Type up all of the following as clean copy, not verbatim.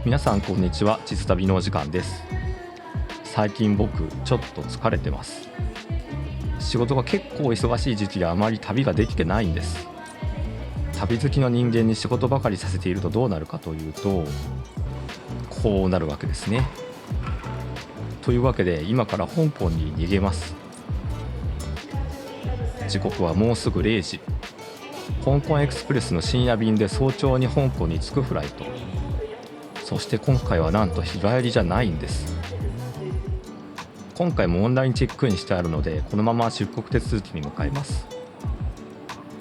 皆さんこんにちは。地図旅のお時間です。最近僕ちょっと疲れてます。仕事が結構忙しい時期であまり旅ができてないんです。旅好きの人間に仕事ばかりさせているとどうなるかというと、こうなるわけですね。というわけで今から香港に逃げます。時刻はもうすぐ0時。香港エクスプレスの深夜便で早朝に香港に着くフライト。そして今回はなんと日帰りじゃないんです。今回もオンラインチェックインしてあるので、このまま出国手続きに向かいます。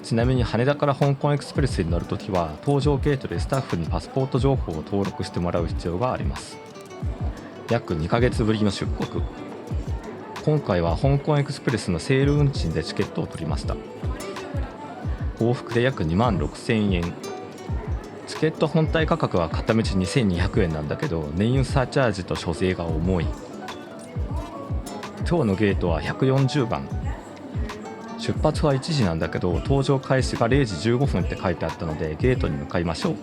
ちなみに羽田から香港エクスプレスに乗るときは、搭乗ゲートでスタッフにパスポート情報を登録してもらう必要があります。約2ヶ月ぶりの出国。今回は香港エクスプレスのセール運賃でチケットを取りました。往復で約2万6000円。チケット本体価格は片道2200円なんだけど、燃油サーチャージと所税が重い。今日のゲートは140番。出発は1時なんだけど、搭乗開始が0時15分って書いてあったのでゲートに向かいましょう。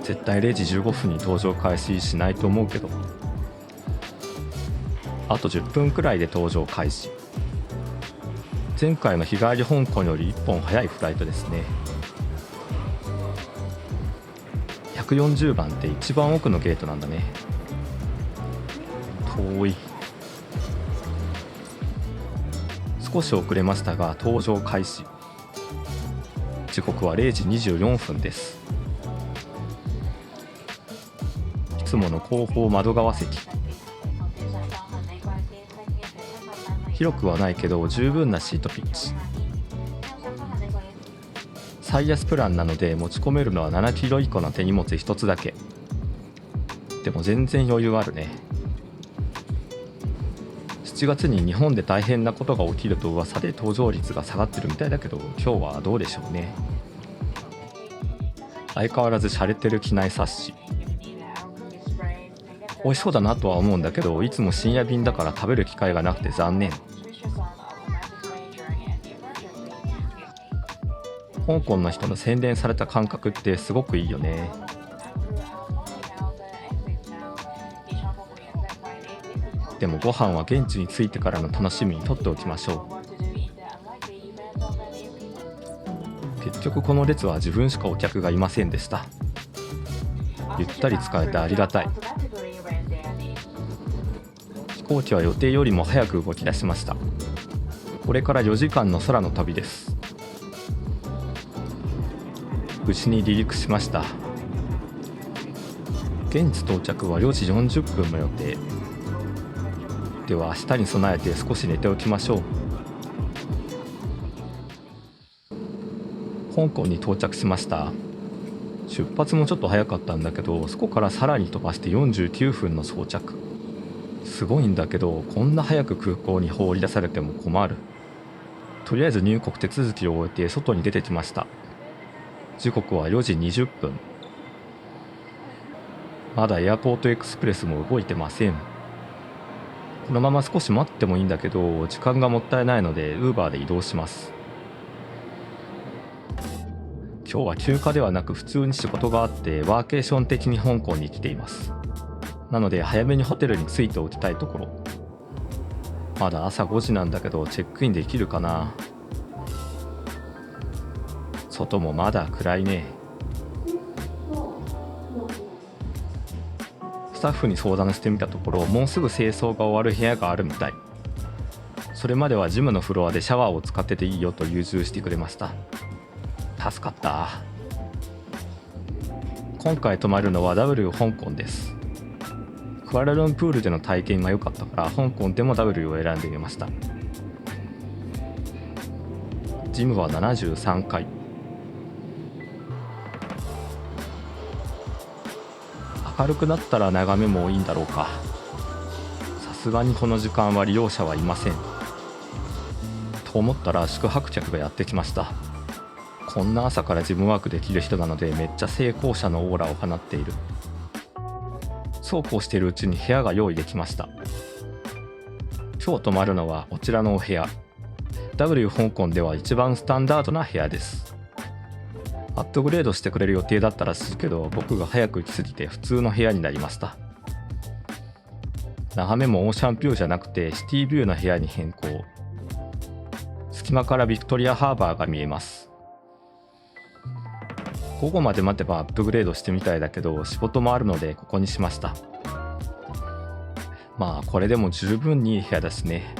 絶対0時15分に搭乗開始しないと思うけど、あと10分くらいで搭乗開始。前回の日帰り香港より1本早いフライトですね。140番って一番奥のゲートなんだね。遠い。少し遅れましたが搭乗開始。時刻は0時24分です。いつもの後方窓側席。広くはないけど十分なシートピッチ。最安プランなので持ち込めるのは7キロ以下の手荷物1つだけ。でも全然余裕あるね。7月に日本で大変なことが起きると噂で搭乗率が下がってるみたいだけど、今日はどうでしょうね。相変わらず洒落てる機内冊子。美味しそうだなとは思うんだけど、いつも深夜便だから食べる機会がなくて残念。香港の人の洗練された感覚ってすごくいいよね。でもご飯は現地に着いてからの楽しみにとっておきましょう。結局この列は自分しかお客がいませんでした。ゆったり使えてありがたい。飛行機は予定よりも早く動き出しました。これから4時間の空の旅です。無事に離陸しました。現地到着は4時40分の予定。では明日に備えて少し寝ておきましょう。香港に到着しました。出発もちょっと早かったんだけど、そこからさらに飛ばして49分の到着。すごいんだけど、こんな早く空港に放り出されても困る。とりあえず入国手続きを終えて外に出てきました。時刻は4時20分。まだエアポートエクスプレスも動いてません。このまま少し待ってもいいんだけど、時間がもったいないので Uber で移動します。今日は休暇ではなく普通に仕事があって、ワーケーション的に香港に来ています。なので早めにホテルに着いておきたいところ。まだ朝5時なんだけどチェックインできるかな。外もまだ暗いね。スタッフに相談してみたところ、もうすぐ清掃が終わる部屋があるみたい。それまではジムのフロアでシャワーを使ってていいよと融通してくれました。助かった。今回泊まるのは W 香港です。クアラルンプールでの体験が良かったから香港でも W を選んでみました。ジムは73階。明るくなったら眺めもいいんだろうか。さすがにこの時間は利用者はいません。と思ったら宿泊客がやってきました。こんな朝からジムワークできる人なのでめっちゃ成功者のオーラを放っている。そうこうしているうちに部屋が用意できました。今日泊まるのはこちらのお部屋。W 香港では一番スタンダードな部屋です。アップグレードしてくれる予定だったらしいけど、僕が早く行き過ぎて普通の部屋になりました。眺めもオーシャンビューじゃなくてシティビューの部屋に変更。隙間からビクトリアハーバーが見えます。午後まで待てばアップグレードしてみたいだけど、仕事もあるのでここにしました。まあこれでも十分にいい部屋だしね。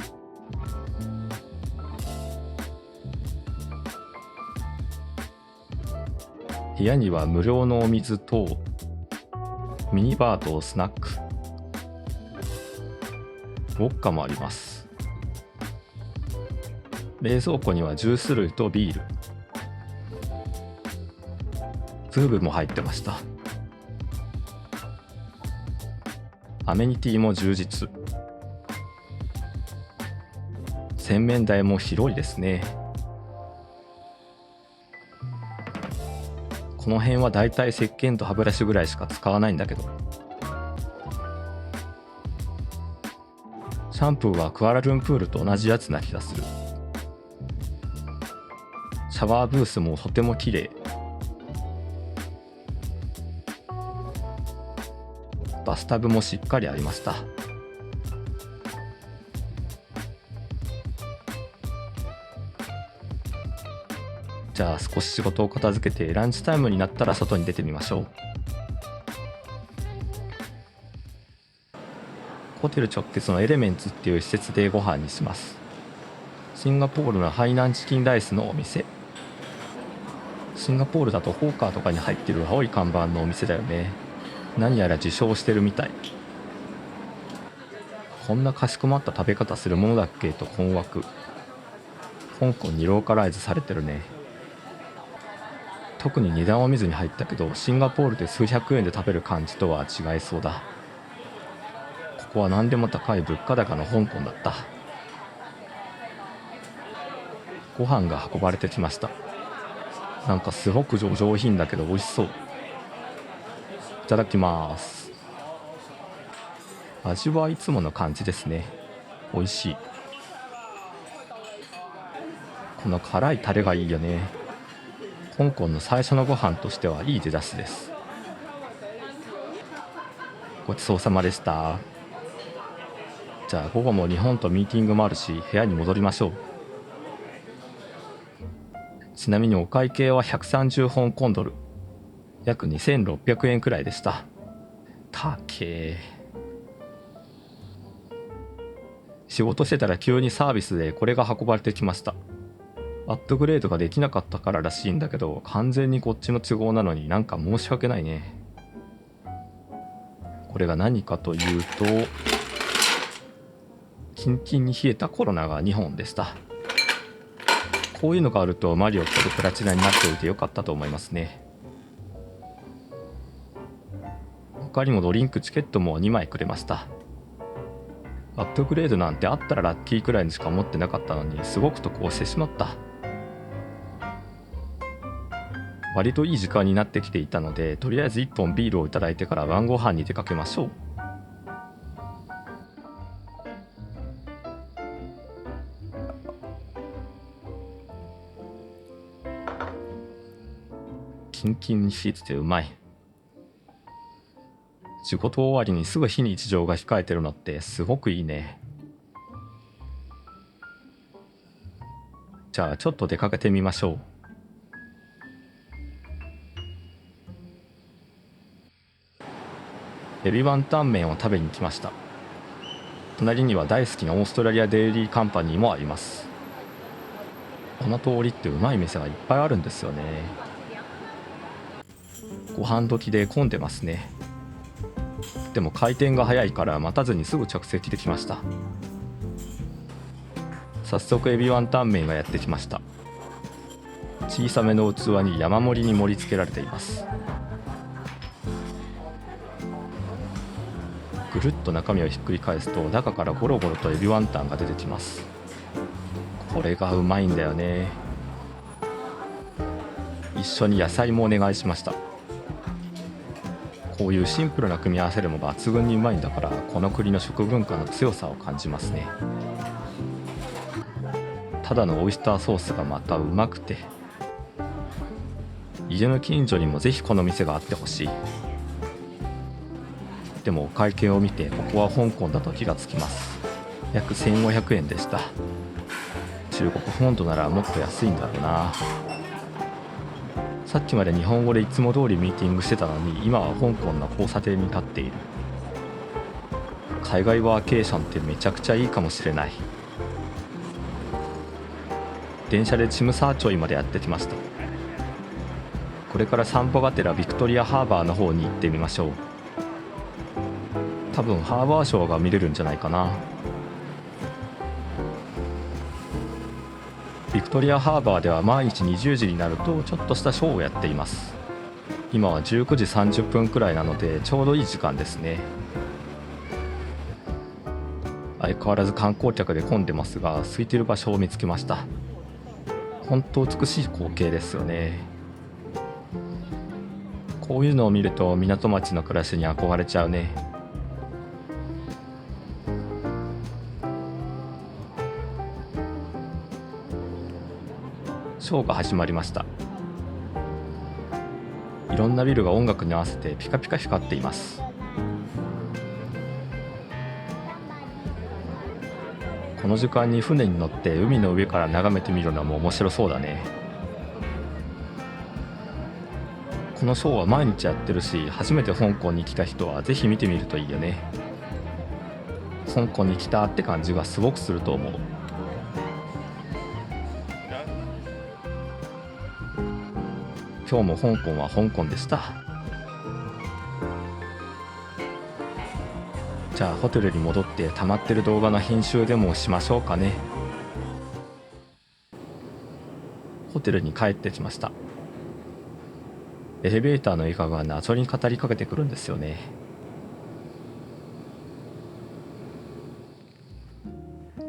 部屋には無料のお水とミニバーとスナック、ウォッカもあります。冷蔵庫にはジュース類とビール、スープも入ってました。アメニティも充実。洗面台も広いですね。この辺はだいたい石鹸と歯ブラシぐらいしか使わないんだけど。シャンプーはクアラルンプールと同じやつな気がする。シャワーブースもとても綺麗。バスタブもしっかりありました。じゃあ少し仕事を片付けてランチタイムになったら外に出てみましょう。ホテル直結のエレメンツっていう施設でご飯にします。シンガポールのハイナンチキンライスのお店。シンガポールだとホーカーとかに入ってる青い看板のお店だよね。何やら受賞してるみたい。こんなかしこまった食べ方するものだっけと困惑。香港にローカライズされてるね。特に値段を見ずに入ったけど、シンガポールで数百円で食べる感じとは違いそうだ。ここは何でも高い物価高の香港だった。ご飯が運ばれてきました。なんかすごく上品だけど美味しそう。いただきます。味はいつもの感じですね。美味しい。この辛いタレがいいよね。香港の最初のご飯としてはいい出だしです。ごちそうさまでした。じゃあ午後も日本とミーティングもあるし、部屋に戻りましょう。ちなみにお会計は130香港ドル、約2600円くらいでした。たけー。仕事してたら急にサービスでこれが運ばれてきました。アップグレードができなかったかららしいんだけど、完全にこっちの都合なのになんか申し訳ないね。これが何かというと、キンキンに冷えたコロナが2本でした。こういうのがあるとマリオットでプラチナになっておいてよかったと思いますね。他にもドリンクチケットも2枚くれました。アップグレードなんてあったらラッキーくらいにしか思ってなかったのに、すごく得をしてしまった。割といい時間になってきていたので、とりあえず1本ビールをいただいてから晩ご飯に出かけましょう。キンキンに冷えててうまい。仕事終わりにすぐ非日常が控えてるのってすごくいいね。じゃあちょっと出かけてみましょう。エビワンタン麺を食べに来ました。隣には大好きなオーストラリアデイリーカンパニーもあります。この通りってうまい店がいっぱいあるんですよね。ご飯時で混んでますね。でも回転が早いから待たずにすぐ着席できました。早速エビワンタン麺がやってきました。小さめの器に山盛りに盛り付けられています。ぐるっと中身をひっくり返すと、中からゴロゴロとエビワンタンが出てきます。これがうまいんだよね。一緒に野菜もお願いしました。こういうシンプルな組み合わせでも抜群にうまいんだから、この国の食文化の強さを感じますね。ただのオイスターソースがまたうまくて、家の近所にもぜひこの店があってほしい。でもお会計を見てここは香港だと気がつきます。約1500円でした。中国本土ならもっと安いんだろうな。さっきまで日本語でいつも通りミーティングしてたのに、今は香港の交差点に立っている。海外ワーケーションってめちゃくちゃいいかもしれない。電車でチムサーチョイまでやってきました。これから散歩がてらビクトリアハーバーの方に行ってみましょう。多分ハーバーショーが見れるんじゃないかな。ビクトリアハーバーでは毎日20時になるとちょっとしたショーをやっています。今は19時30分くらいなのでちょうどいい時間ですね。相変わらず観光客で混んでますが、空いてる場所を見つけました。本当美しい光景ですよね。こういうのを見ると港町の暮らしに憧れちゃうね。ショーが始まりました。いろんなビルが音楽に合わせてピカピカ光っています。この時間に船に乗って海の上から眺めてみるのも面白そうだね。このショーは毎日やってるし、初めて香港に来た人はぜひ見てみるといいよね。香港に来たって感じがすごくすると思う。今日も香港は香港でした。じゃあホテルに戻って溜まってる動画の編集でもしましょうかね。ホテルに帰ってきました。エレベーターの床が謎に語りかけてくるんですよね。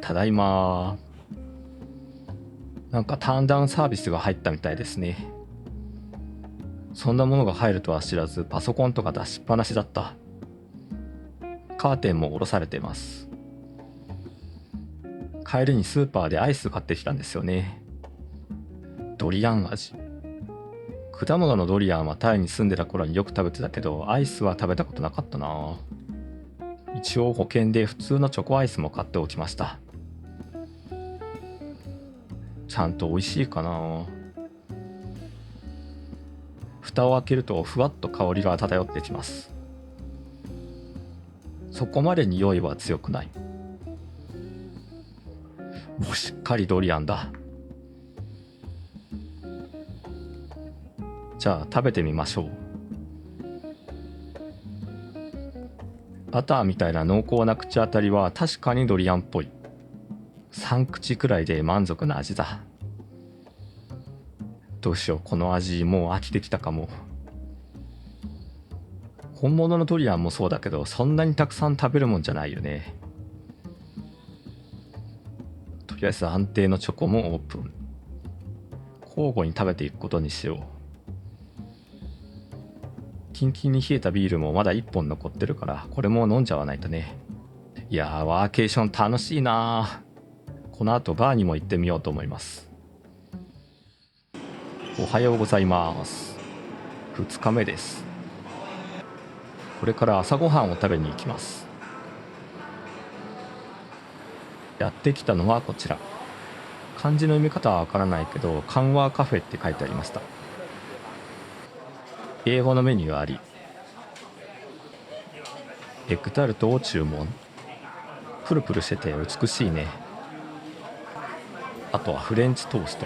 ただいま。なんかターンダウンサービスが入ったみたいですね。そんなものが入るとは知らず、パソコンとか出しっぱなしだった。カーテンも下ろされています。帰りにスーパーでアイス買ってきたんですよね。ドリアン味。果物のドリアンはタイに住んでた頃によく食べてたけど、アイスは食べたことなかったな。一応保険で普通のチョコアイスも買っておきました。ちゃんと美味しいかな。蓋を開けるとふわっと香りが漂ってきます。そこまで匂いは強くない。もうしっかりドリアンだ。じゃあ食べてみましょう。バターみたいな濃厚な口当たりは確かにドリアンっぽい。3口くらいで満足な味だ。どうしよう、この味もう飽きてきたかも。本物のドリアンもそうだけど、そんなにたくさん食べるもんじゃないよね。とりあえず安定のチョコもオープン。交互に食べていくことにしよう。キンキンに冷えたビールもまだ1本残ってるから、これも飲んじゃわないとね。いやー、ワーケーション楽しいな。この後バーにも行ってみようと思います。おはようございます。2日目です。これから朝ごはんを食べに行きます。やってきたのはこちら。漢字の読み方はわからないけど、カンワーカフェって書いてありました。英語のメニューあり、エッグタルトを注文。プルプルしてて美しいね。あとはフレンチトースト。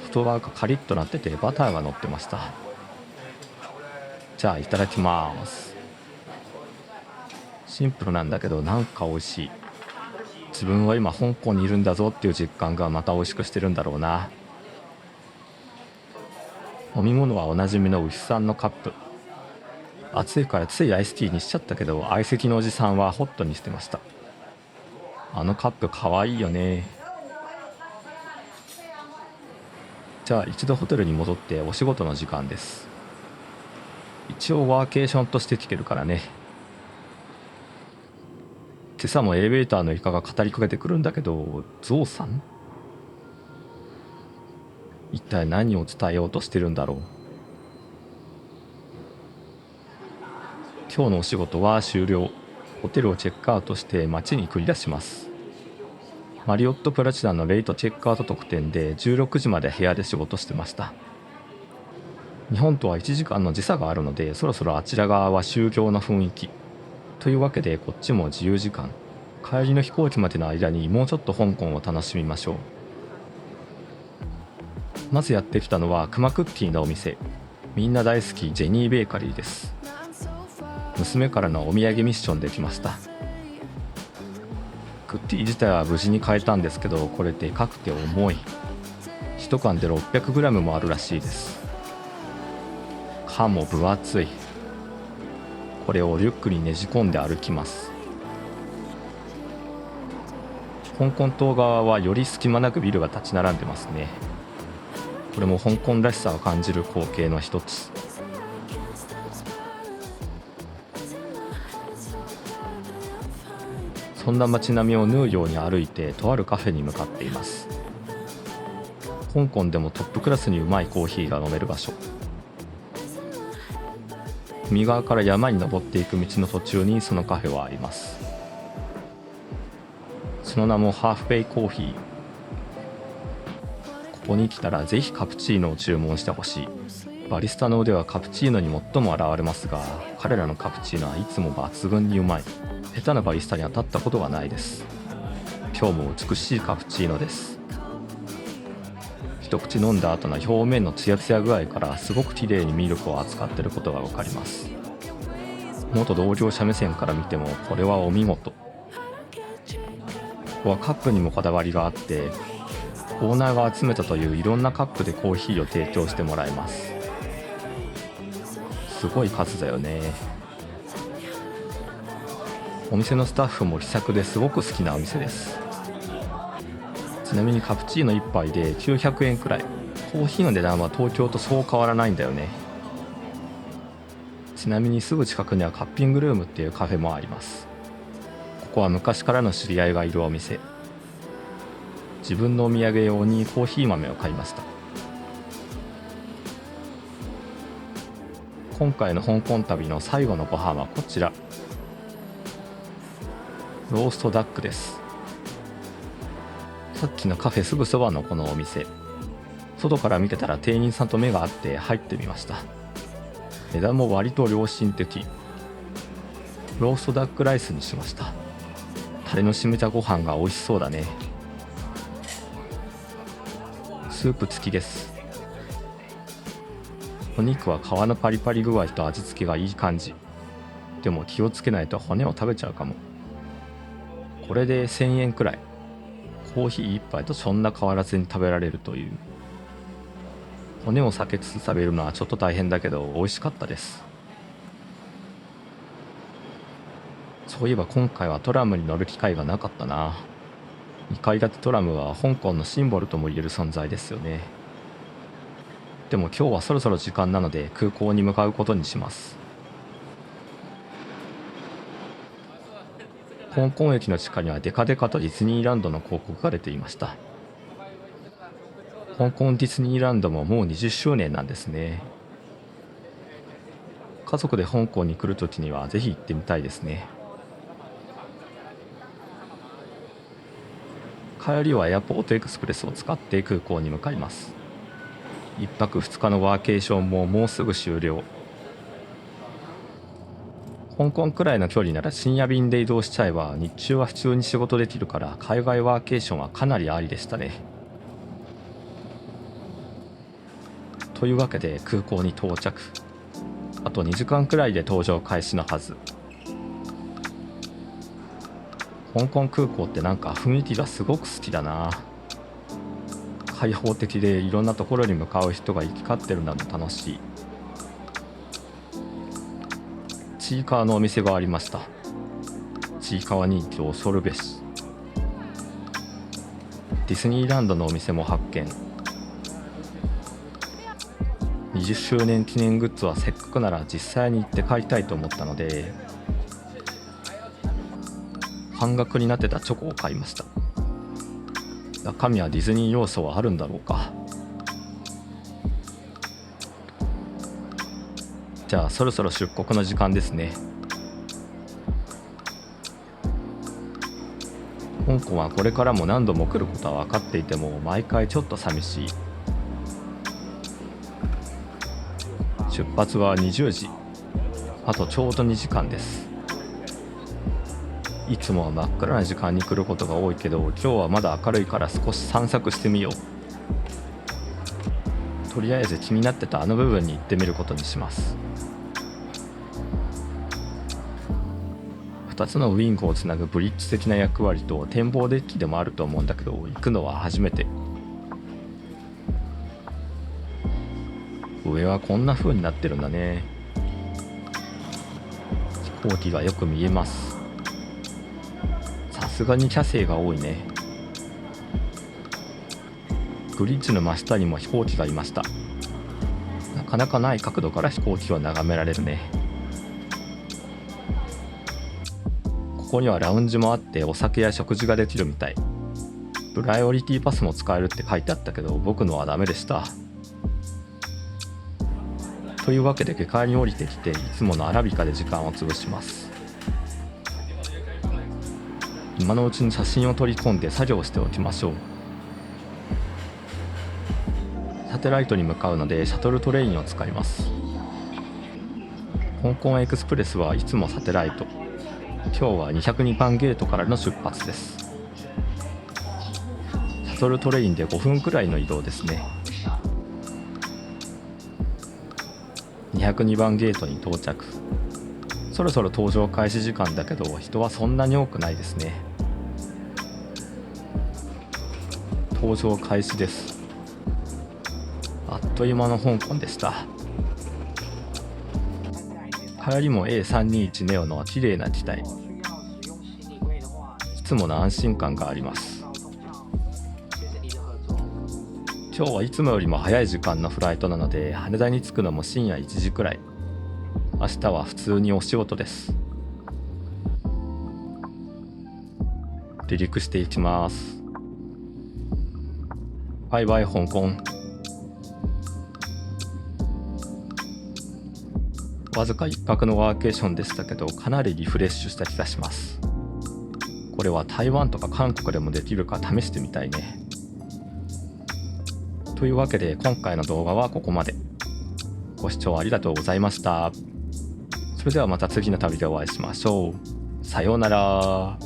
外側がカリッとなっててバターが乗ってました。じゃあいただきます。シンプルなんだけどなんか美味しい。自分は今香港にいるんだぞっていう実感がまた美味しくしてるんだろうな。飲み物はおなじみの牛さんのカップ。暑いからついアイスティーにしちゃったけど、相席のおじさんはホットにしてました。あのカップかわいいよね。じゃあ一度ホテルに戻ってお仕事の時間です。一応ワーケーションとして来てるからね。今朝もエレベーターの床が語りかけてくるんだけど、ゾウさん一体何を伝えようとしてるんだろう。今日のお仕事は終了。ホテルをチェックアウトして街に繰り出します。マリオットプラチナのレイトチェックアウト特典で16時まで部屋で仕事してました。日本とは1時間の時差があるので、そろそろあちら側は終業の雰囲気。というわけでこっちも自由時間。帰りの飛行機までの間にもうちょっと香港を楽しみましょう。まずやってきたのはクマクッキーのお店。みんな大好きジェニーベーカリーです。娘からのお土産ミッションできました。クッキー自体は無事に買えたんですけど、これでかくて重い。1缶で 600g もあるらしいです。缶も分厚い。これをリュックにねじ込んで歩きます。香港島側はより隙間なくビルが立ち並んでますね。これも香港らしさを感じる光景の一つ。そんな街並みを縫うように歩いてとあるカフェに向かっています。香港でもトップクラスにうまいコーヒーが飲める場所。右側から山に登っていく道の途中にそのカフェはあります。その名もハーフウェイコーヒー。ここに来たらぜひカプチーノを注文してほしい。バリスタの腕はカプチーノに最も現れますが、彼らのカプチーノはいつも抜群にうまい。下手なバリスタには立ったことがないです。今日も美しいカプチーノです。一口飲んだ後の表面のツヤツヤ具合からすごく綺麗にミルクを扱っていることがわかります。元同業者目線から見てもこれはお見事。ここはカップにもこだわりがあって、オーナーが集めたといういろんなカップでコーヒーを提供してもらえます。すごい数だよね。お店のスタッフも気さくですごく好きなお店です。ちなみにカプチーノ1杯で900円くらい。コーヒーの値段は東京とそう変わらないんだよね。ちなみにすぐ近くにはカッピングルームっていうカフェもあります。ここは昔からの知り合いがいるお店。自分のお土産用にコーヒー豆を買いました。今回の香港旅の最後のご飯はこちら。ローストダックです。さっきのカフェすぐそばのこのお店。外から見てたら店員さんと目が合って入ってみました。値段も割と良心的。ローストダックライスにしました。タレの染みたご飯が美味しそうだね。スープ付きです。お肉は皮のパリパリ具合と味付けがいい感じ。でも気をつけないと骨を食べちゃうかも。これで1000円くらい。コーヒー1杯とそんな変わらずに食べられるという。骨を避けつつ食べるのはちょっと大変だけど美味しかったです。そういえば今回はトラムに乗る機会がなかったな。2階建てトラムは香港のシンボルともいえる存在ですよね。でも今日はそろそろ時間なので空港に向かうことにします。香港駅の地下にはデカデカとディズニーランドの広告が出ていました。香港ディズニーランドももう20周年なんですね。家族で香港に来るときにはぜひ行ってみたいですね。帰りはエアポートエクスプレスを使って空港に向かいます。1泊2日のワーケーションももうすぐ終了。香港くらいの距離なら深夜便で移動しちゃえば日中は普通に仕事できるから海外ワーケーションはかなりありでしたね。というわけで空港に到着。あと2時間くらいで搭乗開始のはず。香港空港ってなんか雰囲気がすごく好きだな。開放的でいろんなところに向かう人が行き交ってるのも楽しい。ちいかわのお店がありました。ちいかわ人気恐るべし。ディズニーランドのお店も発見。20周年記念グッズはせっかくなら実際に行って買いたいと思ったので、半額になってたチョコを買いました。中身はディズニー要素はあるんだろうか。じゃあそろそろ出国の時間ですね。香港はこれからも何度も来ることは分かっていても毎回ちょっと寂しい。出発は20時。あとちょうど2時間です。いつもは真っ暗な時間に来ることが多いけど、今日はまだ明るいから少し散策してみよう。とりあえず気になってたあの部分に行ってみることにします。2つのウィングをつなぐブリッジ的な役割と展望デッキでもあると思うんだけど、行くのは初めて。上はこんな風になってるんだね。飛行機がよく見えます。さすがにキャセイが多いね。ブリッジの真下にも飛行機がいました。なかなかない角度から飛行機を眺められるね。ここにはラウンジもあってお酒や食事ができるみたい。プライオリティパスも使えるって書いてあったけど、僕のはダメでした。というわけで下界に降りてきて、いつものアラビカで時間を潰します。今のうちに写真を取り込んで作業しておきましょう。サテライトに向かうのでシャトルトレインを使います。香港エクスプレスはいつもサテライト。今日は202番ゲートからの出発です。シャトルトレインで5分くらいの移動ですね。202番ゲートに到着。そろそろ搭乗開始時間だけど、人はそんなに多くないですね。搭乗開始です。あっという間の香港でした。帰りも A321 ネオの綺麗な機体。いつもの安心感があります。今日はいつもよりも早い時間のフライトなので、羽田に着くのも深夜1時くらい。明日は普通にお仕事です。離陸していきます。バイバイ香港。わずか1泊のワーケーションでしたけど、かなりリフレッシュした気がします。これは台湾とか韓国でもできるか試してみたいね。というわけで今回の動画はここまで。ご視聴ありがとうございました。それではまた次の旅でお会いしましょう。さようなら。